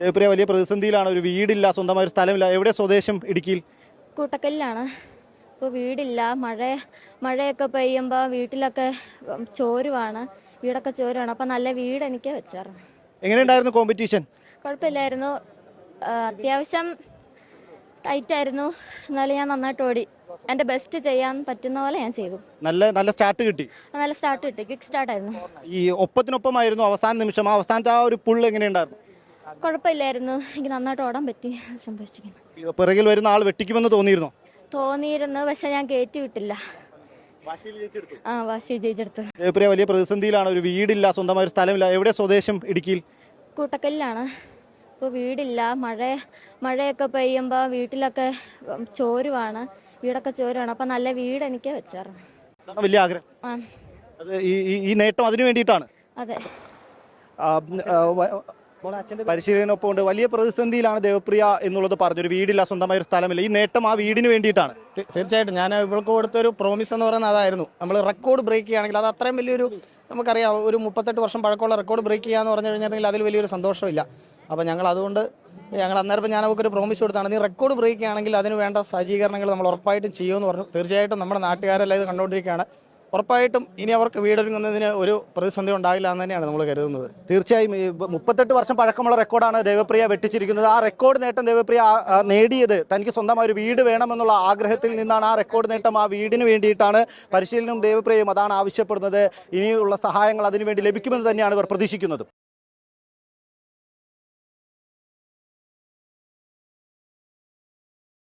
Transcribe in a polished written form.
ദേവപ്രിയ വലിയ പ്രതിസന്ധിയിലാണ്. ഒരു വീടില്ല, സ്വന്തമായ ഒരു സ്ഥലമില്ല. എവിടെ സ്വദേശം? ഇടുക്കിയിൽ. കൂട്ടക്കല്ലിലാണ്. ഇപ്പോൾ വീടില്ല. മഴയൊക്കെ പെയ്യുമ്പോൾ വീട്ടിലൊക്കെ ചോരുവാണ്. വീടൊക്കെ ചോരുവാണ്. അപ്പം നല്ല വീട് എനിക്ക് വെച്ചായിരുന്നു. എങ്ങനെയുണ്ടായിരുന്നു കോമ്പറ്റീഷൻ? കുഴപ്പമില്ലായിരുന്നു. അത്യാവശ്യം ടൈറ്റായിരുന്നു. എന്നാലും ഞാൻ നന്നായിട്ട് ഓടി. എൻ്റെ ബെസ്റ്റ് ചെയ്യാൻ പറ്റുന്ന പോലെ ഞാൻ ചെയ്തു. നല്ല സ്റ്റാർട്ട് കിട്ടി. നല്ല സ്റ്റാർട്ട് കിട്ടി. ക്വിക്ക് സ്റ്റാർട്ടായിരുന്നു. ഈ ഒപ്പത്തിനൊപ്പമായിരുന്നു അവസാന നിമിഷം. ആ അവസാനത്തെ ആ ഒരു പുള്ള് എങ്ങനെയുണ്ടായിരുന്നു? കുഴപ്പമില്ലായിരുന്നു. എനിക്ക് നന്നായിട്ട് ഓടാൻ പറ്റി. സന്തോഷിക്കുന്നു. പിറകിൽ വരുന്ന ആൾ വെട്ടിക്കുമെന്ന് തോന്നിയിരുന്നോ? തോന്നിയിരുന്നു. പക്ഷെ ഞാൻ കയറ്റി വിട്ടില്ല. വാശി ജയിച്ചെടുത്തു. ദേവപ്രിയ വലിയ പ്രതിസന്ധിയിലാണ്. ഒരു വീടില്ല, സ്വന്തമായ ഒരു സ്ഥലമില്ല. എവിടെ സ്വദേശം? ഇടുക്കിയിൽ. കൂട്ടക്കല്ലിലാണ്. ഇപ്പോൾ വീടില്ല. മഴയൊക്കെ പെയ്യുമ്പോൾ വീട്ടിലൊക്കെ ചോരുവാണ്. വീടൊക്കെ ചോരുവാണ്. അപ്പം നല്ല വീട് എനിക്ക് വെച്ചായിരുന്നു. അതാണ് വലിയ ആഗ്രഹം. അത് ഈ നേട്ടം അതിനു വേണ്ടിയിട്ടാണ്. അതെ. പരിശീലനൊപ്പം ഉണ്ട്. വലിയ പ്രതിസന്ധിയിലാണ് ദേവപ്രിയ എന്നുള്ളത് പറഞ്ഞു. ഒരു വീടില്ല, സ്വന്തമായ ഒരു സ്ഥലമില്ല. ഈ നേട്ടം ആ വീടിന് വേണ്ടിയിട്ടാണ്. തീർച്ചയായിട്ടും ഞാൻ ഇവൾക്ക് കൊടുത്തൊരു പ്രോമിസ് എന്ന് പറയുന്നത് അതായിരുന്നു. നമ്മൾ റെക്കോർഡ് ബ്രേക്ക് ചെയ്യുകയാണെങ്കിൽ അത് അത്രയും വലിയൊരു, നമുക്കറിയാം, ഒരു 38 വർഷം പഴക്കമുള്ള റെക്കോർഡ് ബ്രേക്ക് ചെയ്യാന്ന് പറഞ്ഞു കഴിഞ്ഞിട്ടുണ്ടെങ്കിൽ അതിൽ വലിയൊരു സന്തോഷമില്ല. അപ്പോൾ അതുകൊണ്ട് അന്നേരം ഞാൻ അവൾക്കൊരു പ്രോമിസ് കൊടുത്താണ്, നീ റെക്കോർഡ് ബ്രേക്ക് ചെയ്യുകയാണെങ്കിൽ അതിന് വേണ്ട സജ്ജീകരണങ്ങൾ നമ്മൾ ഉറപ്പായിട്ടും ചെയ്യുമെന്ന് പറഞ്ഞു. തീർച്ചയായിട്ടും നമ്മുടെ നാട്ടുകാരെല്ലാം ഇത് കണ്ടുകൊണ്ടിരിക്കുകയാണ്. ഉറപ്പായിട്ടും ഇനി അവർക്ക് വീടൊരുങ്ങുന്നതിന് ഒരു പ്രതിസന്ധി ഉണ്ടാകില്ല എന്ന് തന്നെയാണ് നമ്മൾ കരുതുന്നത്. തീർച്ചയായും 38 വർഷം പഴക്കമുള്ള റെക്കോർഡാണ് ദേവപ്രിയ വെട്ടിച്ചിരിക്കുന്നത്. ആ റെക്കോർഡ് നേട്ടം ദേവപ്രിയ നേടിയത് തനിക്ക് സ്വന്തമായ ഒരു വീട് വേണമെന്നുള്ള ആഗ്രഹത്തിൽ നിന്നാണ്. ആ റെക്കോർഡ് നേട്ടം ആ വീടിന് വേണ്ടിയിട്ടാണ്. പരിശീലനവും ദേവപ്രിയയും അതാണ് ആവശ്യപ്പെടുന്നത്. ഇനിയുള്ള സഹായങ്ങൾ അതിനുവേണ്ടി ലഭിക്കുമെന്ന് തന്നെയാണ് ഇവർ പ്രതീക്ഷിക്കുന്നത്.